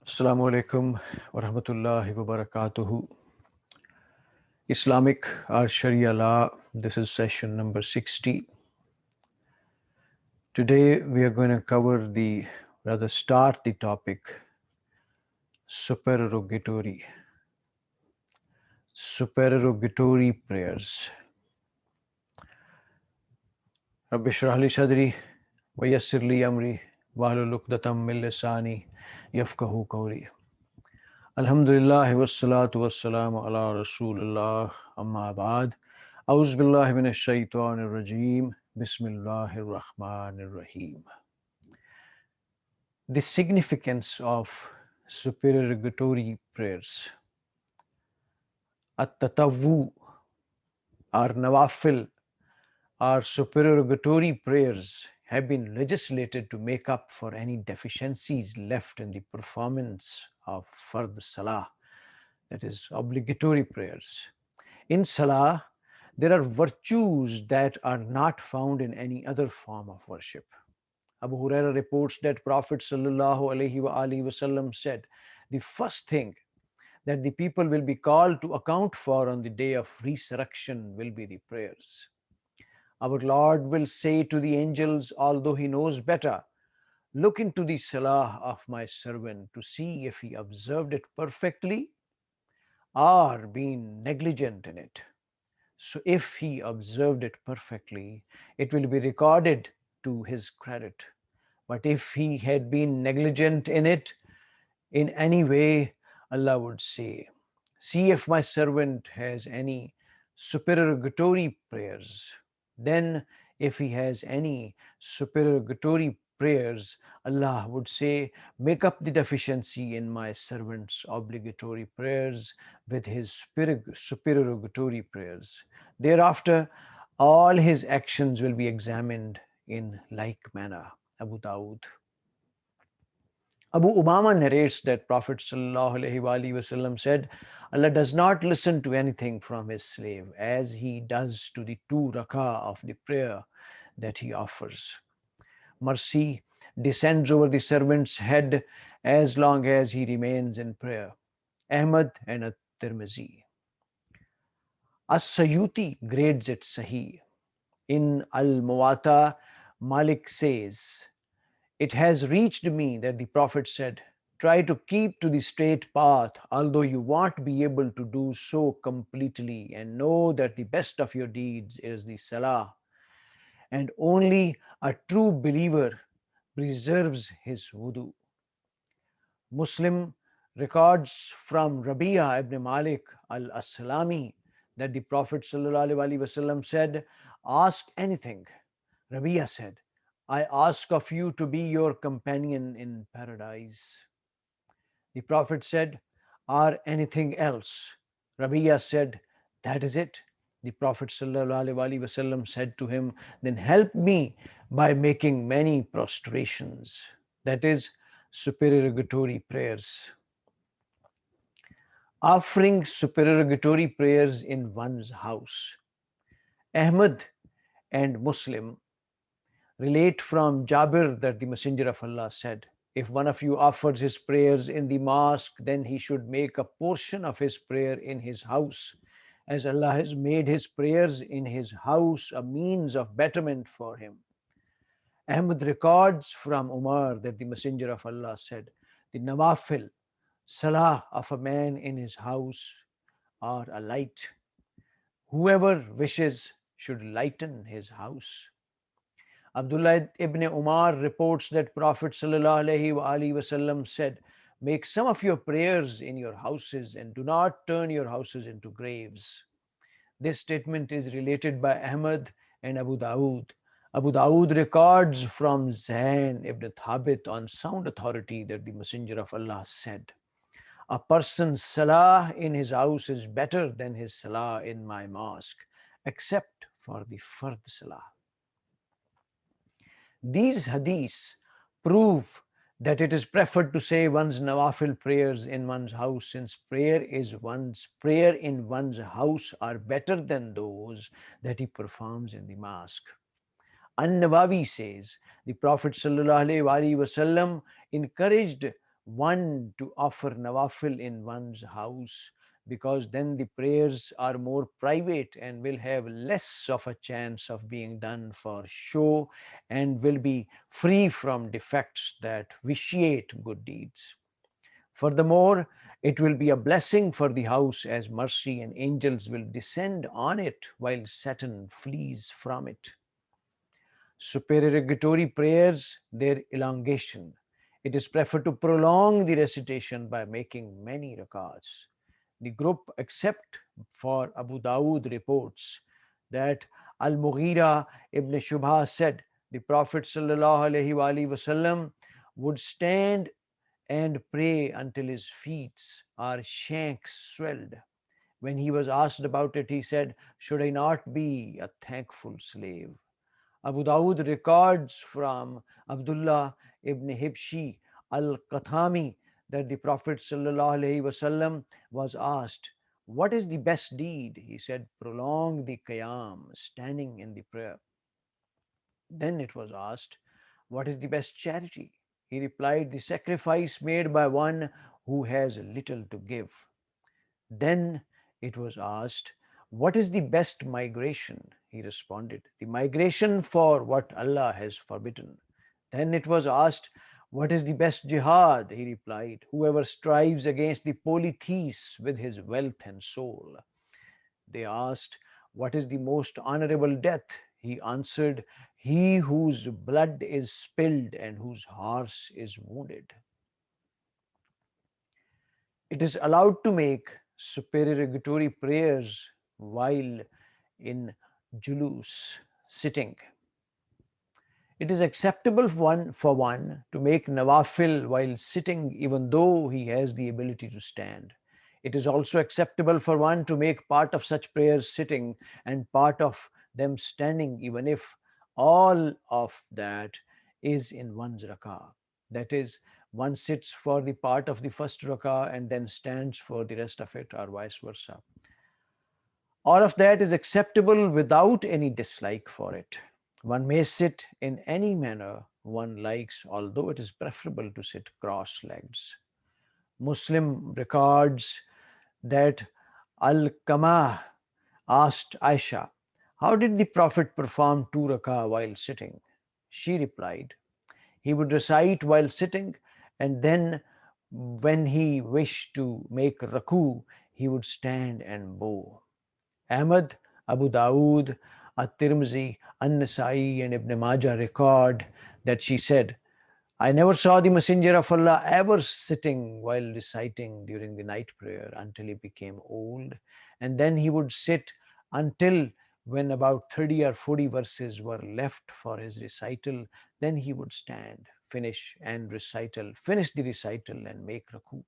Assalamu alaikum wa rahmatullahi wa barakatuhu. Islamic or Sharia law. This is session number 60. Today we are going to start the topic supererogatory. Supererogatory prayers. Rabbi shrah li sadri wa yassir li amri wahlul uqdatam min lisani yafqahu qawli. Alhamdulillah wassalatu wassalamu ala rasulillah amma ba'd. A'udhu billahi minash shaitanir rajim. Bismillahir rahmanir rahim. The significance of supererogatory prayers. At-tatawwu or nawafil or supererogatory prayers have been legislated to make up for any deficiencies left in the performance of fard salah, that is obligatory prayers. In salah, there are virtues that are not found in any other form of worship. Abu Huraira reports that Prophet sallallahu alaihi wasallam said, the first thing that the people will be called to account for on the day of resurrection will be the prayers. Our Lord will say to the angels, although he knows better, look into the salah of my servant to see if he observed it perfectly or been negligent in it. So if he observed it perfectly, it will be recorded to his credit. But if he had been negligent in it in any way, Allah would say, see if my servant has any supererogatory prayers. Then if he has any supererogatory prayers, Allah would say, make up the deficiency in my servant's obligatory prayers with his supererogatory prayers. Thereafter, all his actions will be examined in like manner. Abu Dawud. Abu Umama narrates that Prophet ﷺ said, Allah does not listen to anything from his slave as he does to the 2 rakah of the prayer that he offers. Mercy descends over the servant's head as long as he remains in prayer. Ahmad and At-Tirmizi. As-Sayuti grades it Sahih. In Al-Muwatta, Malik says, it has reached me that the Prophet said, try to keep to the straight path, although you won't be able to do so completely, and know that the best of your deeds is the salah. And only a true believer preserves his wudu. Muslim records from Rabi'a ibn Malik al-Aslami that the Prophet ﷺ said, ask anything. Rabi'a said, I ask of you to be your companion in paradise. The Prophet said, or anything else? Rabi'a said, that is it. The Prophet ﷺ said to him, then help me by making many prostrations. That is, supererogatory prayers. Offering supererogatory prayers in one's house. Ahmad and Muslim relate from Jabir that the Messenger of Allah said, if one of you offers his prayers in the mosque, then he should make a portion of his prayer in his house, as Allah has made his prayers in his house a means of betterment for him. Ahmad records from Umar that the Messenger of Allah said, the nawafil, salah of a man in his house are a light. Whoever wishes should lighten his house. Abdullah ibn Umar reports that Prophet ﷺ said, make some of your prayers in your houses and do not turn your houses into graves. This statement is related by Ahmad and Abu Dawud. Abu Dawud records from Zayn ibn Thabit on sound authority that the Messenger of Allah said, a person's salah in his house is better than his salah in my mosque, except for the fard salah. These hadiths prove that it is preferred to say one's nawafil prayers in one's house, since prayer in one's house are better than those that he performs in the mosque. An-Nawawi says the Prophet ﷺ encouraged one to offer nawafil in one's house, because then the prayers are more private and will have less of a chance of being done for show and will be free from defects that vitiate good deeds. Furthermore, it will be a blessing for the house, as mercy and angels will descend on it while Satan flees from it. Supererogatory prayers, their elongation. It is preferred to prolong the recitation by making many rakats. The group, except for Abu Dawood, reports that Al Mughira ibn Shubha said the Prophet ﷺ would stand and pray until his feet or shanks swelled. When he was asked about it, he said, "Should I not be a thankful slave?" Abu Dawud records from Abdullah ibn Hibshi al-Qathami that the Prophet ﷺ was asked, "What is the best deed?" He said, "Prolong the qiyam, standing in the prayer." Then it was asked, "What is the best charity?" He replied, "The sacrifice made by one who has little to give." Then it was asked, "What is the best migration?" He responded, "The migration for what Allah has forbidden." Then it was asked, "What is the best jihad?" He replied, "Whoever strives against the polytheists with his wealth and soul." They asked, "What is the most honorable death?" He answered, "He whose blood is spilled and whose horse is wounded." It is allowed to make supererogatory prayers while in julus, sitting. It is acceptable for one to make nawafil while sitting, even though he has the ability to stand. It is also acceptable for one to make part of such prayers sitting and part of them standing, even if all of that is in one's rakah. That is, one sits for the part of the first rakah and then stands for the rest of it, or vice versa. All of that is acceptable without any dislike for it. One may sit in any manner one likes, although it is preferable to sit cross legs. Muslim records that Al Kamah asked Aisha, "How did the Prophet perform two rakah while sitting?" She replied, "He would recite while sitting, and then when he wished to make raku, he would stand and bow." Ahmad, Abu Dawood, At-Tirmidhi, An-Nasai, and Ibn Majah record that she said, "I never saw the Messenger of Allah ever sitting while reciting during the night prayer until he became old, and then he would sit until when about 30 or 40 verses were left for his recital. Then he would stand, finish the recital, and make raku."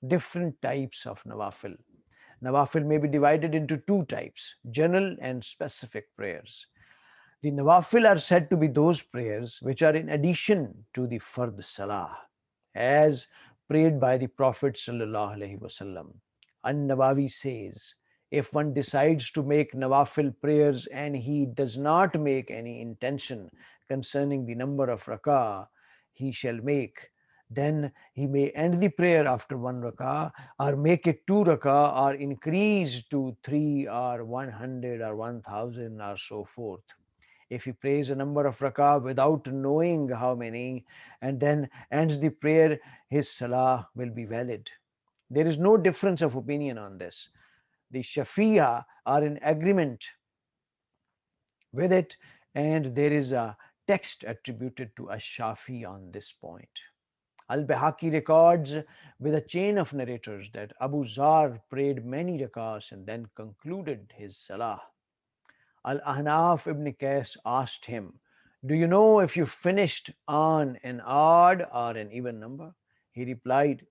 Different types of nawafil. Nawafil may be divided into two types: general and specific prayers. The nawafil are said to be those prayers which are in addition to the fard salah, as prayed by the Prophet sallallahu alaihi wasallam. An-Nawawi says, if one decides to make nawafil prayers and he does not make any intention concerning the number of rak'ah he shall make, then he may end the prayer after one rak'ah, or make it two rak'ah, or increase to three, or 100, or 1000, or so forth. If he prays a number of rak'ah without knowing how many and then ends the prayer, his salah will be valid. There is no difference of opinion on this. The Shafi'ah are in agreement with it, and there is a text attributed to Ash-Shafi on this point. Al-Bahaki records with a chain of narrators that Abu Zar prayed many rakahs and then concluded his salah. Al-Ahnaf ibn Qais asked him, "Do you know if you finished on an odd or an even number?" He replied,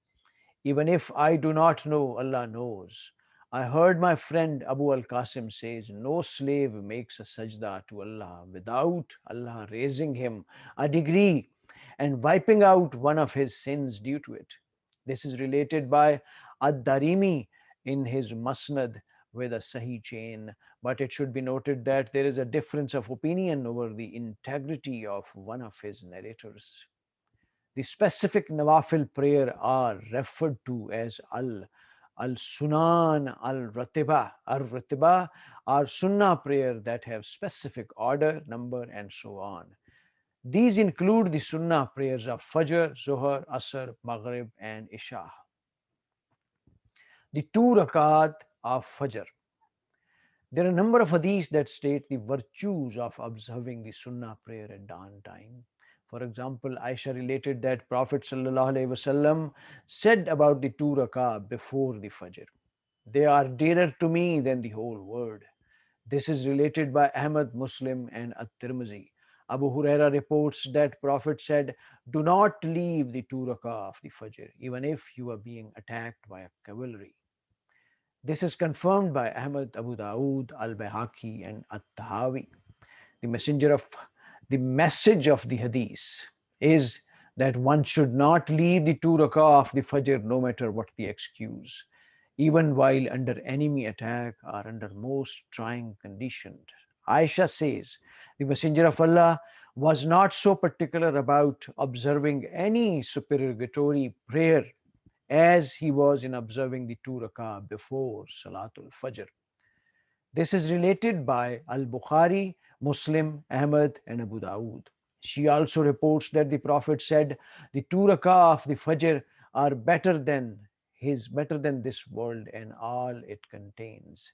"Even if I do not know, Allah knows. I heard my friend Abu al-Qasim says, no slave makes a sajda to Allah without Allah raising him a degree and wiping out one of his sins due to it." This is related by Ad-Darimi in his Musnad with a Sahih chain, but it should be noted that there is a difference of opinion over the integrity of one of his narrators. The specific nawafil prayer are referred to as al-sunan al-ratiba are sunnah prayer that have specific order, number, and so on. These include the sunnah prayers of Fajr, Zuhr, Asr, Maghrib, and Isha. The two rakat of Fajr. There are a number of hadiths that state the virtues of observing the sunnah prayer at dawn time. For example, Aisha related that Prophet ﷺ said about the two rakah before the Fajr, "They are dearer to me than the whole world." This is related by Ahmad, Muslim, and At-Tirmidhi. Abu Huraira reports that Prophet said, "Do not leave the two rakah of the Fajr, even if you are being attacked by a cavalry." This is confirmed by Ahmad, Abu Dawood, Al-Bayhaqi, and At-Tahawi. The the message of the hadith is that one should not leave the two rakah of the Fajr no matter what the excuse, even while under enemy attack or under most trying conditions. Aisha says, the Messenger of Allah was not so particular about observing any supererogatory prayer as he was in observing the two rakah before Salatul Fajr. This is related by Al-Bukhari, Muslim, Ahmad, and Abu Dawood. She also reports that the Prophet said, "The two rakah of the Fajr are better than this world and all it contains."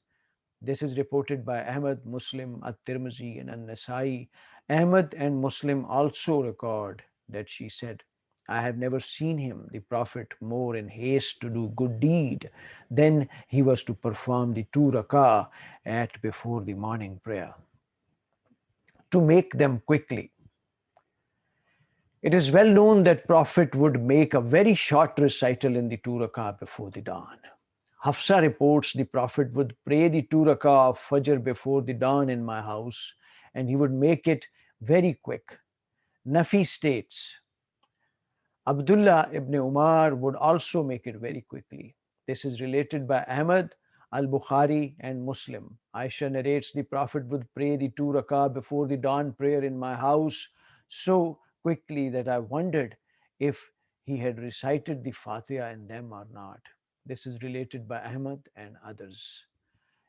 This is reported by Ahmad, Muslim, At-Tirmidhi, and An-Nasai. Ahmad and Muslim also record that she said, "I have never seen him, the Prophet, more in haste to do good deed than he was to perform the two rakah at before the morning prayer, to make them quickly." It is well known that Prophet would make a very short recital in the two rakah before the dawn. Hafsa reports the Prophet would pray the two rakah of Fajr before the dawn in my house, and he would make it very quick. Nafi states, Abdullah ibn Umar would also make it very quickly. This is related by Ahmad, Al-Bukhari, and Muslim. Aisha narrates the Prophet would pray the two rakah before the dawn prayer in my house so quickly that I wondered if he had recited the Fatiha in them or not. This is related by Ahmad and others.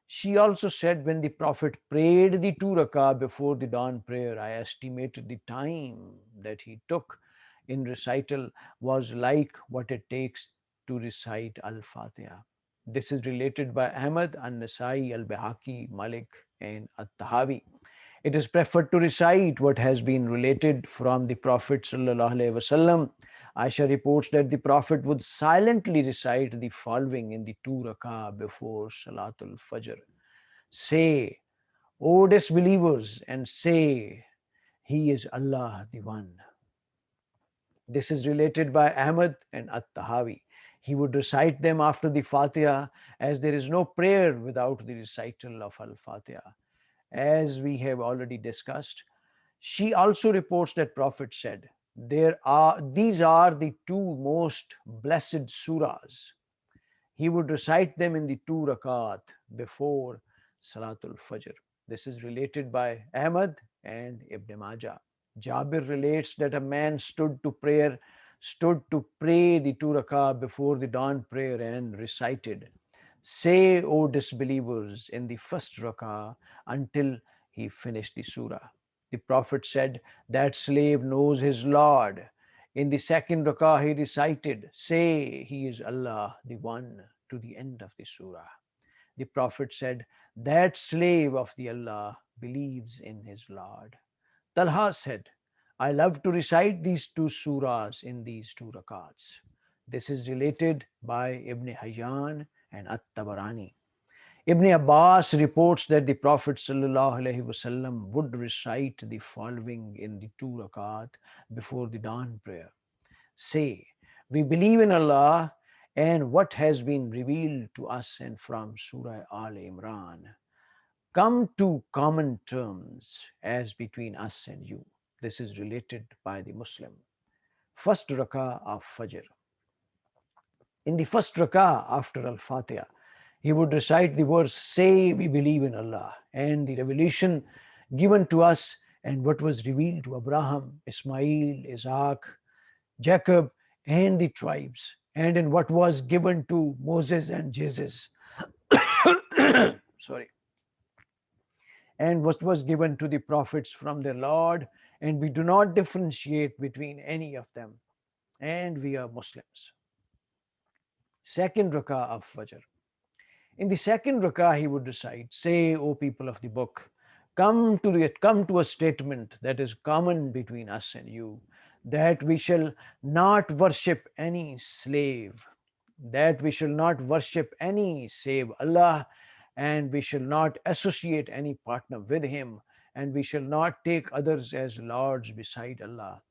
She also said, when the Prophet prayed the two rakah before the dawn prayer, I estimated the time that he took in recital was like what it takes to recite Al-Fatiha. This is related by Ahmad, An-Nasai, Al-Bahaki, Malik, and At-Tahawi. It is preferred to recite what has been related from the Prophet ﷺ. Aisha reports that the Prophet would silently recite the following in the two rakah before Salatul Fajr. Say, O disbelievers, and say, He is Allah the One. This is related by Ahmad and At-Tahawi. He would recite them after the Fatiha, as there is no prayer without the recital of Al-Fatiha. As we have already discussed, she also reports that Prophet said, these are the two most blessed surahs. He would recite them in the two rakat before Salatul Fajr. This is related by Ahmad and Ibn Majah. Jabir relates that a man stood to pray the two rakah before the dawn prayer and recited, "Say, O disbelievers," in the first rakah until he finished the surah. The Prophet said, "That slave knows his Lord." In the second rakah, he recited, "Say, He is Allah, the One," to the end of the surah. The Prophet said, "That slave of the Allah believes in his Lord." Talha said, "I love to recite these two surahs in these two rakats." This is related by Ibn Hayyan and At-Tabarani. Ibn Abbas reports that the Prophet ﷺ would recite the following in the two rakat before the dawn prayer. Say, we believe in Allah and what has been revealed to us, and from Surah Al Imran, come to common terms as between us and you. This is related by the Muslim. First rakah of Fajr. In the first rakah after Al-Fatiha, he would recite the verse, "Say we believe in Allah," and the revelation given to us and what was revealed to Abraham, Ismail, Isaac, Jacob, and the tribes, and in what was given to Moses and Jesus. Sorry. And what was given to the prophets from their Lord, and we do not differentiate between any of them, and we are Muslims. Second rakah of Fajr. In the second rakah, he would recite, "Say, O people of the book, come to a statement that is common between us and you, that we shall not worship any slave, that we shall not worship any save Allah, and we shall not associate any partner with him, and we shall not take others as lords beside Allah.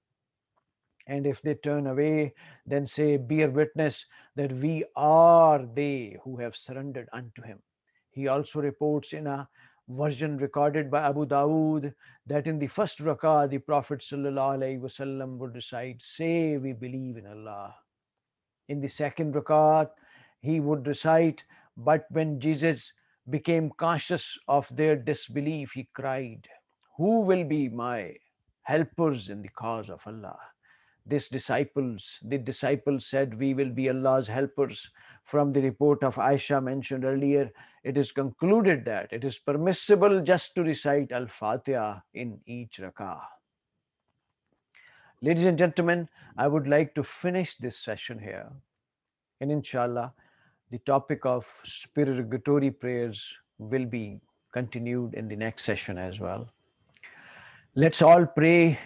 And if they turn away, then say, Bear witness that we are they who have surrendered unto him." He also reports in a version recorded by Abu Dawood that in the first rakah, the Prophet ﷺ would recite, "Say, we believe in Allah." In the second rakat, he would recite, "But when Jesus became conscious of their disbelief, he cried, Who will be my helpers in the cause of Allah?" The disciples said, "We will be Allah's helpers." From the report of Aisha mentioned earlier, it is concluded that it is permissible just to recite Al-Fatiha in each rakah. Ladies and gentlemen, I would like to finish this session here. And inshallah, the topic of supererogatory prayers will be continued in the next session as well. Let's all pray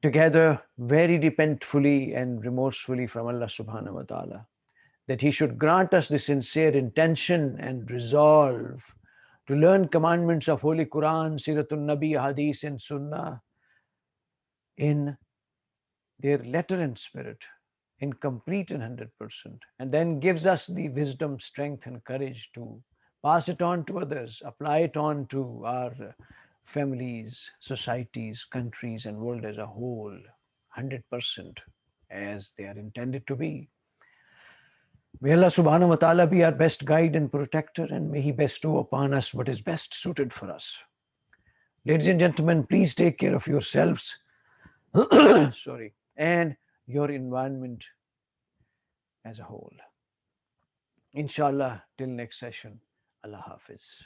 together very repentfully and remorsefully from Allah subhanahu wa ta'ala, that He should grant us the sincere intention and resolve to learn commandments of Holy Quran, Siratul Nabi, Hadith, and Sunnah in their letter and spirit, in complete and 100%, and then gives us the wisdom, strength, and courage to pass it on to others, apply it on to our families, societies, countries, and world as a whole, 100% as they are intended to be. May Allah subhanahu wa ta'ala be our best guide and protector, and may He bestow upon us what is best suited for us. Ladies and gentlemen, please take care of yourselves sorry, and your environment as a whole. Inshallah, till next session, Allah Hafiz.